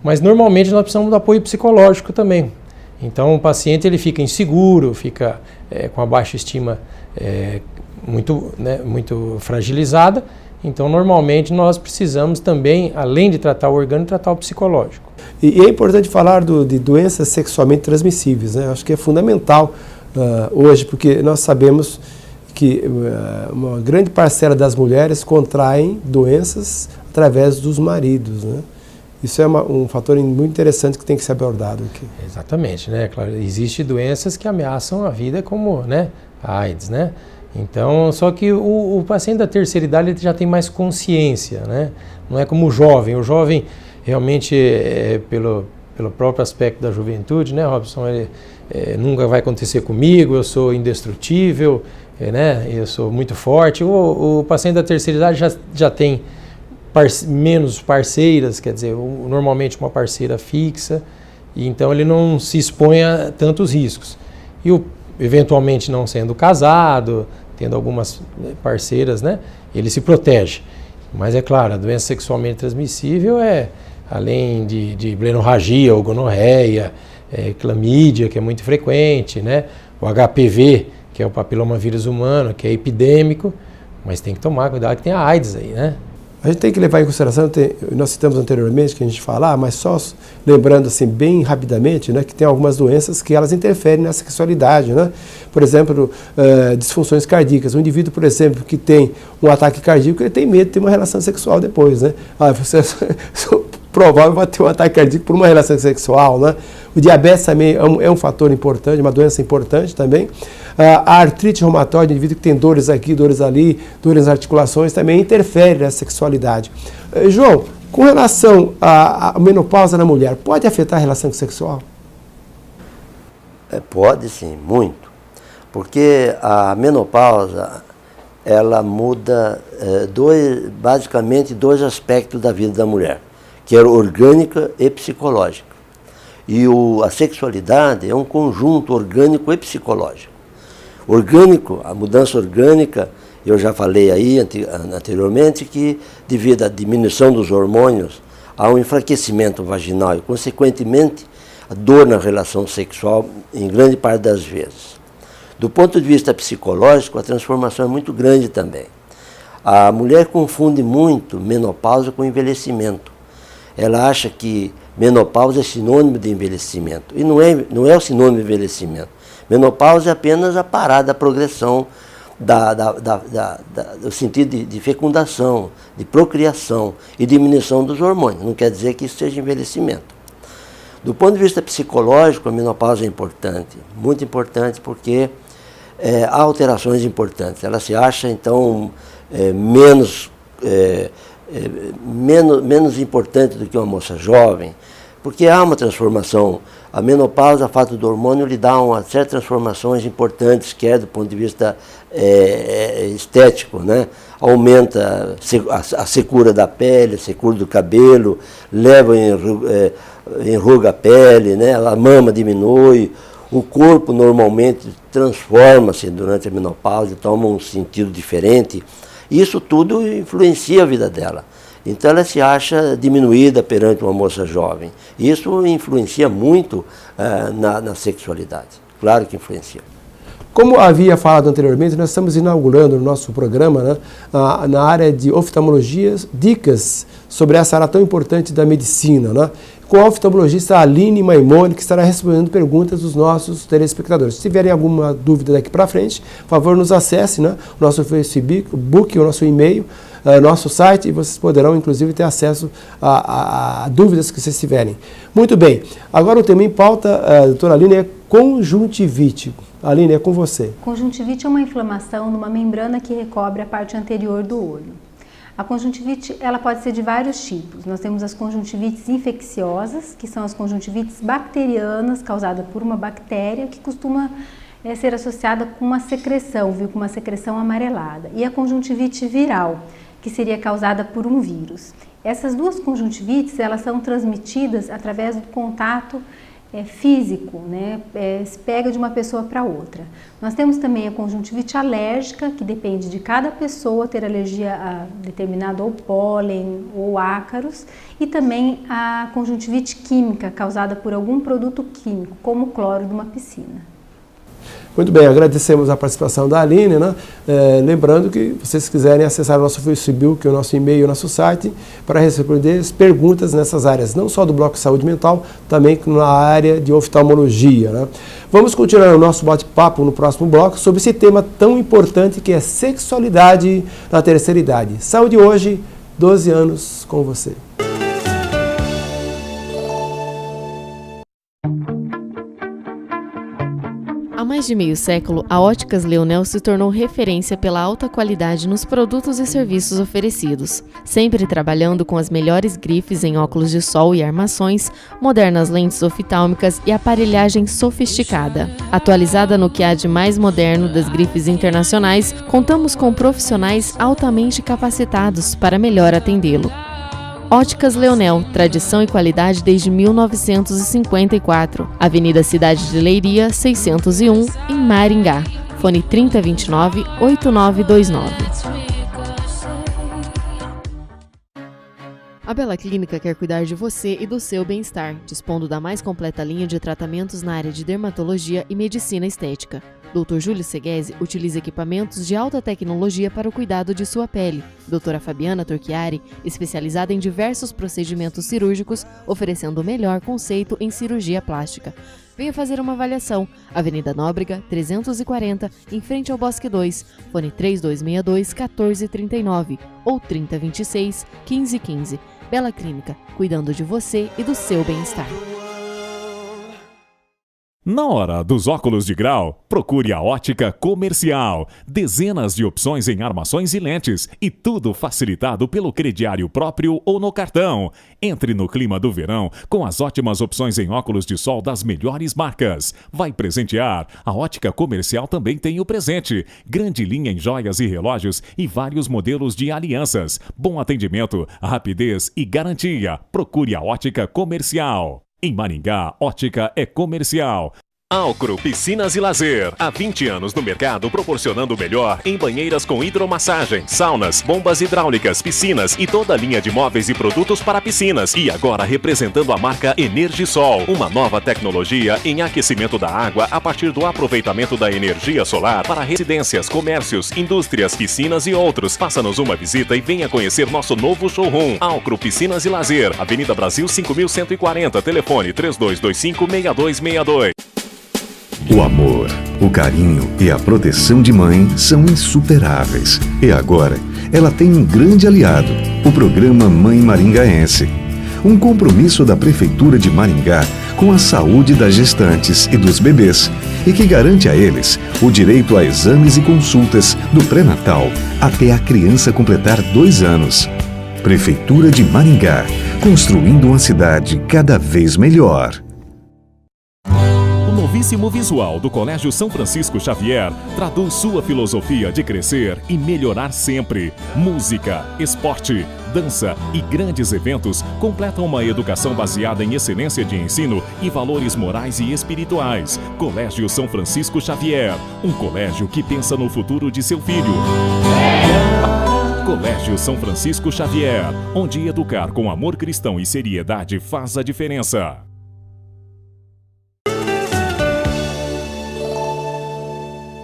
mas normalmente nós precisamos do apoio psicológico também. Então, o paciente ele fica inseguro, fica com a baixa estima muito fragilizada. Então, normalmente, nós precisamos também, além de tratar o orgânico, tratar o psicológico. E é importante falar de doenças sexualmente transmissíveis, né? Acho que é fundamental hoje, porque nós sabemos que uma grande parcela das mulheres contraem doenças através dos maridos, né? Isso é um fator muito interessante que tem que ser abordado aqui. Exatamente, né? Claro, existem doenças que ameaçam a vida, como, né, a AIDS, né? Então, só que o paciente da terceira idade ele já tem mais consciência, né? Não é como o jovem realmente, pelo próprio aspecto da juventude, né, Robson, nunca vai acontecer comigo, eu sou indestrutível, né, eu sou muito forte. O paciente da terceira idade já tem menos parceiras, quer dizer, normalmente uma parceira fixa, e então ele não se expõe a tantos riscos. E eventualmente não sendo casado, tendo algumas parceiras, né, ele se protege. Mas é claro, a doença sexualmente transmissível além de blenorragia ou gonorreia, clamídia, que é muito frequente, né, o HPV, que é o papilomavírus humano, que é epidêmico, mas tem que tomar cuidado que tem a AIDS aí, né? A gente tem que levar em consideração, nós citamos anteriormente que a gente falar, mas só lembrando assim bem rapidamente, né, que tem algumas doenças que elas interferem na sexualidade, né? Por exemplo, disfunções cardíacas. Um indivíduo, por exemplo, que tem um ataque cardíaco, ele tem medo de ter uma relação sexual depois, né? Você provável vai ter um ataque cardíaco por uma relação sexual, né? O diabetes também é um fator importante, uma doença importante também. A artrite reumatoide, o indivíduo que tem dores aqui, dores ali, dores nas articulações, também interfere na sexualidade. João, com relação à menopausa na mulher, pode afetar a relação sexual? Pode sim, muito. Porque a menopausa, ela muda basicamente dois aspectos da vida da mulher, que é orgânica e psicológica. E a sexualidade é um conjunto orgânico e psicológico. Orgânico, a mudança orgânica, eu já falei aí anteriormente que devido à diminuição dos hormônios, há um enfraquecimento vaginal e, consequentemente, a dor na relação sexual em grande parte das vezes. Do ponto de vista psicológico, a transformação é muito grande também. A mulher confunde muito menopausa com envelhecimento. Ela acha que menopausa é sinônimo de envelhecimento. E não é o sinônimo de envelhecimento. Menopausa é apenas a parada, a progressão do sentido de fecundação, de procriação e diminuição dos hormônios. Não quer dizer que isso seja envelhecimento. Do ponto de vista psicológico, a menopausa é importante, muito importante, porque há alterações importantes. Ela se acha, então, menos importante do que uma moça jovem, porque há uma transformação. A menopausa, a falta do hormônio, lhe dá certas transformações importantes, quer do ponto de vista estético, né? Aumenta a secura da pele, a secura do cabelo, enruga a pele, né? A mama diminui, o corpo normalmente transforma-se durante a menopausa, toma um sentido diferente. Isso tudo influencia a vida dela. Então ela se acha diminuída perante uma moça jovem. Isso influencia muito na sexualidade. Claro que influencia. Como havia falado anteriormente, nós estamos inaugurando no nosso programa, né, na área de oftalmologia, dicas sobre essa área tão importante da medicina, né, com a oftalmologista Aline Maimone, que estará respondendo perguntas dos nossos telespectadores. Se tiverem alguma dúvida daqui para frente, por favor, nos acesse, né, o nosso Facebook, o nosso e-mail, nosso site, e vocês poderão, inclusive, ter acesso a dúvidas que vocês tiverem. Muito bem. Agora o tema em pauta, doutora Aline, é conjuntivite. Aline, é com você. Conjuntivite é uma inflamação numa membrana que recobre a parte anterior do olho. A conjuntivite, ela pode ser de vários tipos. Nós temos as conjuntivites infecciosas, que são as conjuntivites bacterianas, causadas por uma bactéria, que costuma ser associada com uma secreção, com uma secreção amarelada. E a conjuntivite viral, que seria causada por um vírus. Essas duas conjuntivites, elas são transmitidas através do contato físico, né? Se pega de uma pessoa para outra. Nós temos também a conjuntivite alérgica, que depende de cada pessoa ter alergia a determinado ou pólen ou ácaros, e também a conjuntivite química, causada por algum produto químico, como o cloro de uma piscina. Muito bem, agradecemos a participação da Aline, né? Lembrando que vocês quiserem acessar o nosso Facebook, o nosso e-mail, o nosso site, para responder as perguntas nessas áreas, não só do Bloco de Saúde Mental, também na área de oftalmologia, né? Vamos continuar o nosso bate-papo no próximo bloco sobre esse tema tão importante que é sexualidade na terceira idade. Saúde hoje, 12 anos com você. Há mais de meio século, a Óticas Leonel se tornou referência pela alta qualidade nos produtos e serviços oferecidos, sempre trabalhando com as melhores grifes em óculos de sol e armações, modernas lentes oftálmicas e aparelhagem sofisticada. Atualizada no que há de mais moderno das grifes internacionais, contamos com profissionais altamente capacitados para melhor atendê-lo. Óticas Leonel, tradição e qualidade desde 1954. Avenida Cidade de Leiria, 601, em Maringá. Fone 3029-8929. A Bela Clínica quer cuidar de você e do seu bem-estar, dispondo da mais completa linha de tratamentos na área de dermatologia e medicina estética. Dr. Júlio Seguesi utiliza equipamentos de alta tecnologia para o cuidado de sua pele. Doutora Fabiana Torchiari, especializada em diversos procedimentos cirúrgicos, oferecendo o melhor conceito em cirurgia plástica. Venha fazer uma avaliação. Avenida Nóbrega, 340, em frente ao Bosque 2. Fone 3262-1439 ou 3026-1515. Bela Clínica, cuidando de você e do seu bem-estar. Na hora dos óculos de grau, procure a Ótica Comercial. Dezenas de opções em armações e lentes e tudo facilitado pelo crediário próprio ou no cartão. Entre no clima do verão com as ótimas opções em óculos de sol das melhores marcas. Vai presentear? A Ótica Comercial também tem o presente. Grande linha em joias e relógios e vários modelos de alianças. Bom atendimento, rapidez e garantia. Procure a Ótica Comercial. Em Maringá, ótica é comercial. Alcro Piscinas e Lazer. Há 20 anos no mercado, proporcionando o melhor em banheiras com hidromassagem, saunas, bombas hidráulicas, piscinas e toda a linha de móveis e produtos para piscinas. E agora representando a marca Energisol, uma nova tecnologia em aquecimento da água a partir do aproveitamento da energia solar para residências, comércios, indústrias, piscinas e outros. Faça-nos uma visita e venha conhecer nosso novo showroom. Alcro Piscinas e Lazer, Avenida Brasil 5140, telefone 3225-6262. O amor, o carinho e a proteção de mãe são insuperáveis. E agora, ela tem um grande aliado, o programa Mãe Maringaense. Um compromisso da Prefeitura de Maringá com a saúde das gestantes e dos bebês e que garante a eles o direito a exames e consultas do pré-natal até a criança completar 2 anos. Prefeitura de Maringá, construindo uma cidade cada vez melhor. O novíssimo visual do Colégio São Francisco Xavier traduz sua filosofia de crescer e melhorar sempre. Música, esporte, dança e grandes eventos completam uma educação baseada em excelência de ensino e valores morais e espirituais. Colégio São Francisco Xavier, um colégio que pensa no futuro de seu filho. Colégio São Francisco Xavier, onde educar com amor cristão e seriedade faz a diferença.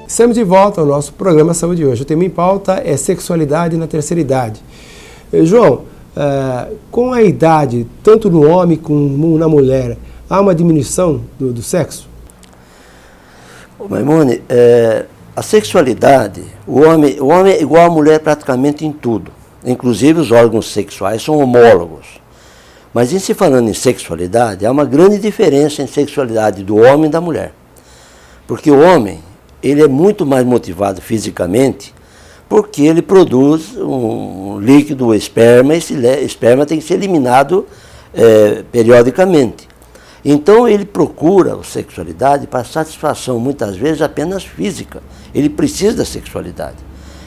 Estamos de volta ao nosso programa Saúde Hoje. O tema em pauta é sexualidade na terceira idade. João, com a idade, tanto no homem como na mulher, há uma diminuição do sexo? Maimone, a sexualidade, o homem é igual à mulher praticamente em tudo. Inclusive os órgãos sexuais são homólogos. Mas em se falando em sexualidade, há uma grande diferença entre a sexualidade do homem e da mulher. Porque o homem, ele é muito mais motivado fisicamente porque ele produz um líquido, o esperma, e esse esperma tem que ser eliminado periodicamente. Então ele procura a sexualidade para satisfação, muitas vezes apenas física. Ele precisa da sexualidade.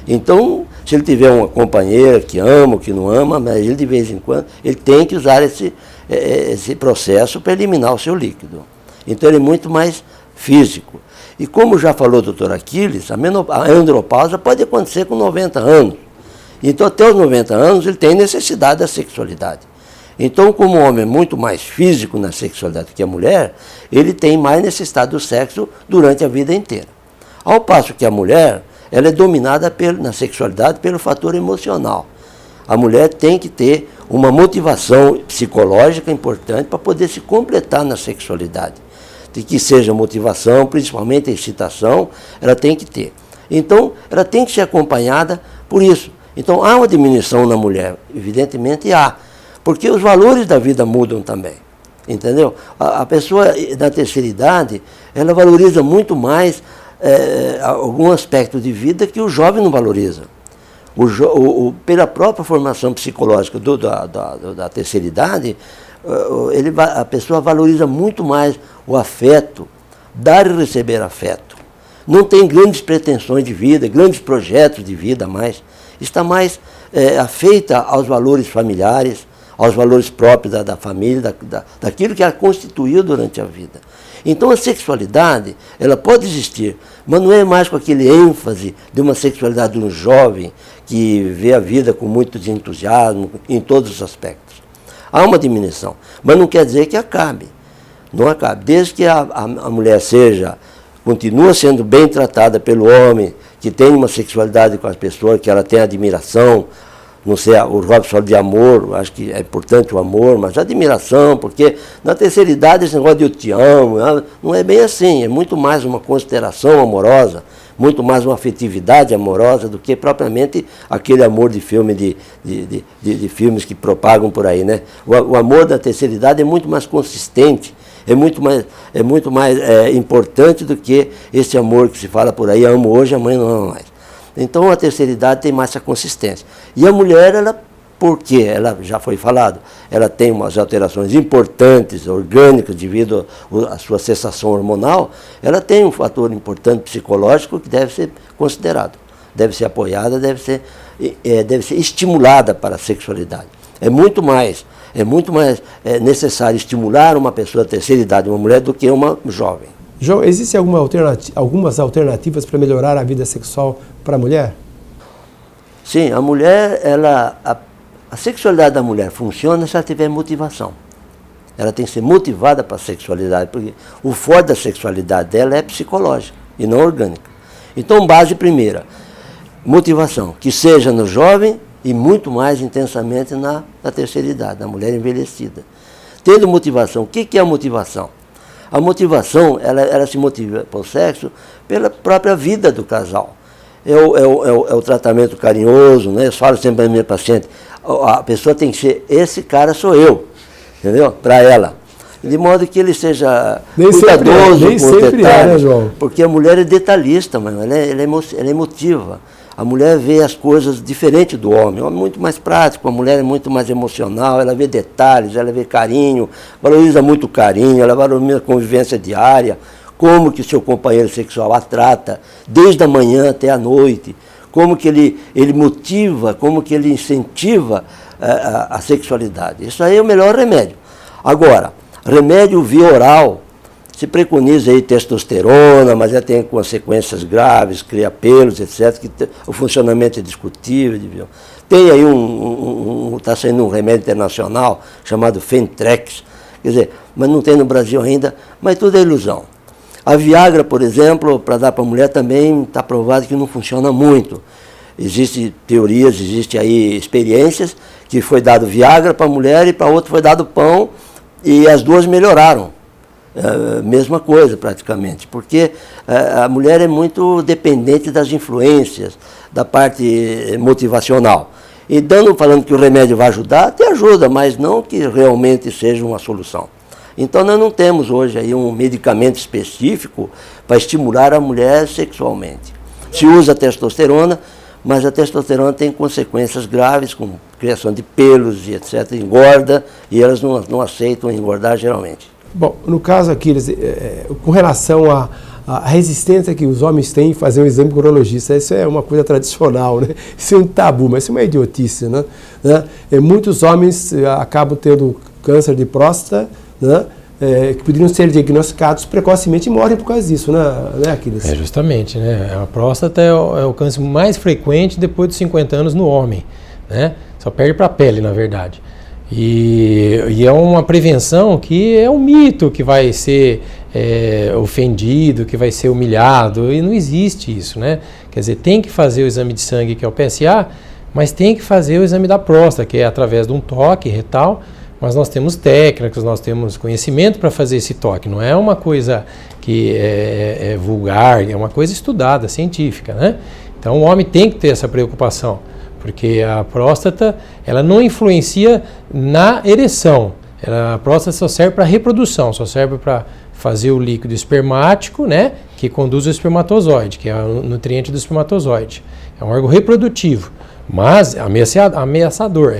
Então, se ele tiver uma companheira que ama ou que não ama, mas ele de vez em quando, ele tem que usar esse processo para eliminar o seu líquido. Então ele é muito mais físico. E como já falou o doutor Aquiles, a andropausa pode acontecer com 90 anos. Então, até os 90 anos, ele tem necessidade da sexualidade. Então, como o homem é muito mais físico na sexualidade que a mulher, ele tem mais necessidade do sexo durante a vida inteira. Ao passo que a mulher, ela é dominada na sexualidade pelo fator emocional. A mulher tem que ter uma motivação psicológica importante para poder se completar na sexualidade. De que seja motivação, principalmente a excitação, ela tem que ter. Então, ela tem que ser acompanhada por isso. Então, há uma diminuição na mulher, evidentemente há, porque os valores da vida mudam também, entendeu? A pessoa da terceira idade, ela valoriza muito mais algum aspecto de vida que o jovem não valoriza. Pela própria formação psicológica da terceira idade, a pessoa valoriza muito mais o afeto, dar e receber afeto. Não tem grandes pretensões de vida, grandes projetos de vida mais. Está mais afeita aos valores familiares, aos valores próprios da família, daquilo que ela constituiu durante a vida. Então a sexualidade, ela pode existir, mas não é mais com aquele ênfase de uma sexualidade de um jovem que vê a vida com muito entusiasmo em todos os aspectos. Há uma diminuição, mas não quer dizer que acabe. Não acabe. Desde que a mulher continua sendo bem tratada pelo homem, que tem uma sexualidade com as pessoas, que ela tem admiração, não sei, o Robson fala de amor, acho que é importante o amor, mas admiração, porque na terceira idade esse negócio de eu te amo, não é bem assim, é muito mais uma consideração amorosa, muito mais uma afetividade amorosa do que propriamente aquele amor de filme, de filmes que propagam por aí, né? O amor da terceira idade é muito mais consistente, é muito mais importante do que esse amor que se fala por aí, amo hoje, amanhã não amo mais. Então a terceira idade tem mais essa consistência. E a mulher, porque ela já foi falado, ela tem umas alterações importantes, orgânicas, devido à sua cessação hormonal, ela tem um fator importante psicológico que deve ser considerado, deve ser apoiada, deve ser estimulada para a sexualidade. É muito mais necessário estimular uma pessoa da terceira idade, uma mulher, do que uma jovem. João, existem algumas alternativas para melhorar a vida sexual para a mulher? Sim, a mulher, a sexualidade da mulher funciona se ela tiver motivação. Ela tem que ser motivada para a sexualidade, porque o forte da sexualidade dela é psicológica e não orgânica. Então, base primeira, motivação, que seja no jovem e muito mais intensamente na terceira idade, na mulher envelhecida. Tendo motivação, o que é a motivação? A motivação, ela se motiva para o sexo pela própria vida do casal. É o tratamento carinhoso, né? Eu falo sempre para a minha paciente, a pessoa tem que ser, esse cara sou eu, entendeu? Para ela. De modo que ele seja cuidadoso com os detalhes, né, porque a mulher é detalhista, mano, ela é emotiva. A mulher vê as coisas diferente do homem. O homem é muito mais prático, a mulher é muito mais emocional, ela vê detalhes, ela vê carinho, valoriza muito o carinho, ela valoriza a convivência diária, como que seu companheiro sexual a trata, desde a manhã até a noite, como que ele motiva, como que ele incentiva a sexualidade. Isso aí é o melhor remédio. Agora, remédio via oral, se preconiza aí testosterona, mas ela tem consequências graves, cria pelos, etc., que o funcionamento é discutível. Tem aí está saindo um remédio internacional chamado Fentrex, quer dizer, mas não tem no Brasil ainda, mas tudo é ilusão. A Viagra, por exemplo, para dar para a mulher também está provado que não funciona muito. Existem teorias, existem aí experiências que foi dado Viagra para a mulher e para a outra foi dado pão e as duas melhoraram. Mesma coisa praticamente, porque a mulher é muito dependente das influências, da parte motivacional. E falando que o remédio vai ajudar, até ajuda, mas não que realmente seja uma solução. Então nós não temos hoje aí um medicamento específico para estimular a mulher sexualmente. Se usa testosterona, mas a testosterona tem consequências graves, como criação de pelos e etc., engorda, e elas não aceitam engordar geralmente. Bom, no caso aqui, com relação à resistência que os homens têm em fazer um exame urologista, isso é uma coisa tradicional, né? Isso é um tabu, mas isso é uma idiotice, né? Muitos homens acabam tendo câncer de próstata, né? Que poderiam ser diagnosticados precocemente e morrem por causa disso, né, Aquiles? Justamente, né? A próstata é o câncer mais frequente depois dos 50 anos no homem, né? Só perde para a pele, na verdade. E é uma prevenção que é um mito que vai ser ofendido, que vai ser humilhado, e não existe isso, né? Quer dizer, tem que fazer o exame de sangue, que é o PSA, mas tem que fazer o exame da próstata, que é através de um toque retal, mas nós temos técnicas, nós temos conhecimento para fazer esse toque, não é uma coisa que é vulgar, é uma coisa estudada, científica, né? Então o homem tem que ter essa preocupação, porque a próstata, ela não influencia na ereção. A próstata só serve para reprodução, só serve para fazer o líquido espermático, né, que conduz o espermatozoide, que é o nutriente do espermatozoide. É um órgão reprodutivo, mas ameaçador.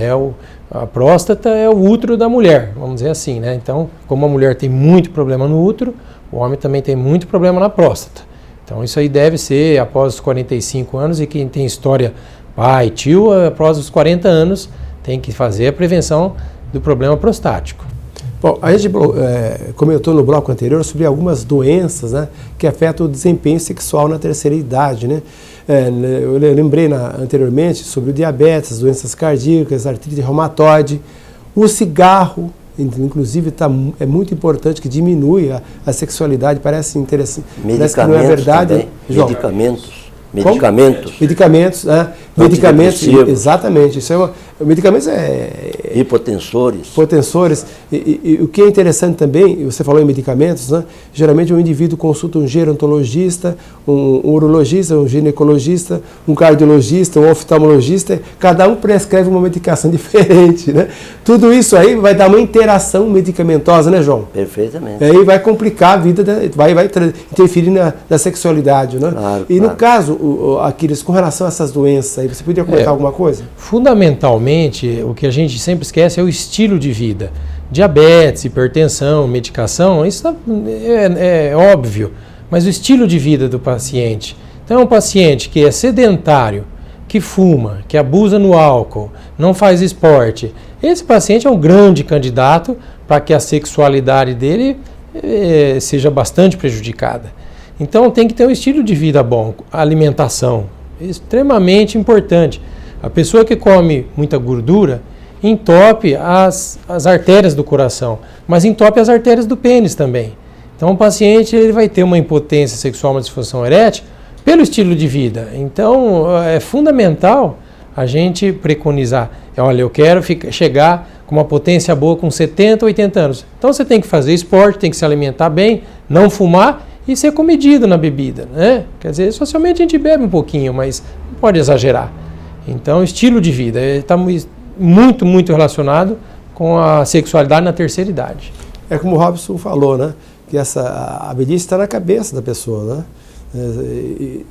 A próstata é o útero da mulher, vamos dizer assim, né? Então, como a mulher tem muito problema no útero, o homem também tem muito problema na próstata. Então, isso aí deve ser após os 45 anos, e quem tem história pai, tio, após os 40 anos, tem que fazer a prevenção do problema prostático. Bom, a gente comentou no bloco anterior sobre algumas doenças, né, que afetam o desempenho sexual na terceira idade, né? Eu lembrei anteriormente sobre o diabetes, doenças cardíacas, artrite reumatoide, o cigarro, inclusive é muito importante, que diminui a sexualidade, parece interessante, parece que não é verdade. Também. João. Medicamentos, né? Medicamentos, exatamente. Isso medicamentos hipotensores. E o que é interessante também, você falou em medicamentos, né? Geralmente o indivíduo consulta um gerontologista, um urologista, um ginecologista, um cardiologista, um oftalmologista, cada um prescreve uma medicação diferente, né? Tudo isso aí vai dar uma interação medicamentosa, né, João? Perfeitamente. Aí vai complicar a vida, vai interferir na sexualidade, né? Claro, e no caso, Aquiles, com relação a essas doenças aí, você podia comentar alguma coisa? Fundamentalmente, o que a gente sempre esquece é o estilo de vida. Diabetes, hipertensão, medicação, isso é óbvio, mas o estilo de vida do paciente. Então, é um paciente que é sedentário, que fuma, que abusa no álcool, não faz esporte. Esse paciente é um grande candidato para que a sexualidade dele seja bastante prejudicada. Então tem que ter um estilo de vida bom, alimentação, extremamente importante. A pessoa que come muita gordura entope as artérias do coração, mas entope as artérias do pênis também. Então o paciente ele vai ter uma impotência sexual, uma disfunção erétil, pelo estilo de vida. Então é fundamental a gente preconizar, olha, eu quero chegar com uma potência boa com 70, 80 anos. Então você tem que fazer esporte, tem que se alimentar bem, não fumar e ser comedido na bebida, né? Quer dizer, socialmente a gente bebe um pouquinho, mas não pode exagerar. Então, estilo de vida está muito, muito relacionado com a sexualidade na terceira idade. É como o Robson falou, né? Que a velhice está na cabeça da pessoa, né?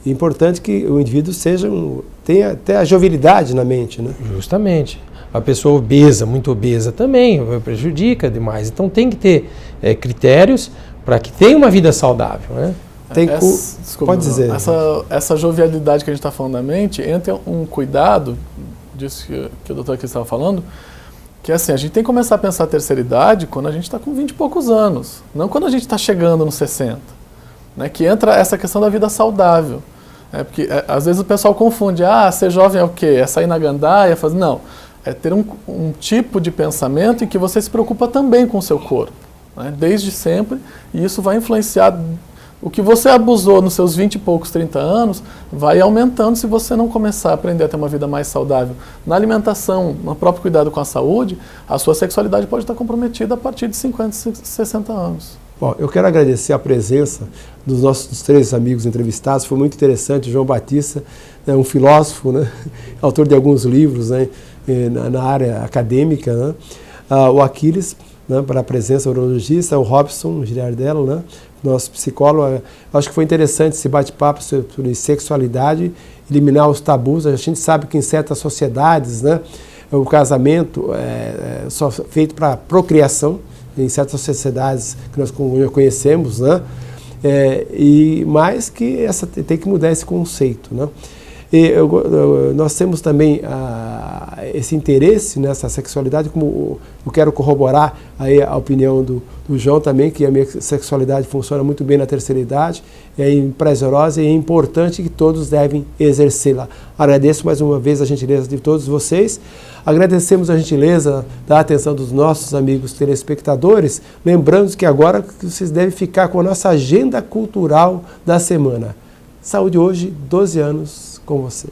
É importante que o indivíduo tenha até a jovialidade na mente, né? Justamente. A pessoa obesa, muito obesa também, prejudica demais. Então tem que ter critérios para que tenha uma vida saudável, né? Pode dizer. Essa jovialidade que a gente está falando da mente, entra um cuidado, disso que o doutor aqui estava falando, que é assim, a gente tem que começar a pensar a terceira idade quando a gente está com 20 e poucos anos, não quando a gente está chegando nos 60. Né? Que entra essa questão da vida saudável. Porque às vezes o pessoal confunde, ser jovem é o quê? É sair na gandaia? Não. É ter um tipo de pensamento em que você se preocupa também com o seu corpo, né? Desde sempre, e isso vai influenciar o que você abusou nos seus 20 e poucos, 30 anos, vai aumentando se você não começar a aprender a ter uma vida mais saudável. Na alimentação, no próprio cuidado com a saúde, a sua sexualidade pode estar comprometida a partir de 50, 60 anos. Bom, eu quero agradecer a presença dos nossos 3 amigos entrevistados, foi muito interessante. João Batista, né, um filósofo, né, autor de alguns livros, né, na área acadêmica, né, o Aquiles, né, para a presença urologista, o Robson Giliardello, né, nosso psicólogo. Acho que foi interessante esse bate-papo sobre sexualidade, eliminar os tabus. A gente sabe que em certas sociedades, né, o casamento é só feito para procriação, em certas sociedades que nós conhecemos, né? Mas que tem que mudar esse conceito, né? Nós temos também esse interesse nessa sexualidade, como eu quero corroborar aí a opinião do João também, que a minha sexualidade funciona muito bem na terceira idade, é prazerosa e é importante que todos devem exercê-la. Agradeço mais uma vez a gentileza de todos vocês. Agradecemos a gentileza da atenção dos nossos amigos telespectadores, lembrando que agora vocês devem ficar com a nossa agenda cultural da semana. Saúde hoje, 12 anos com você.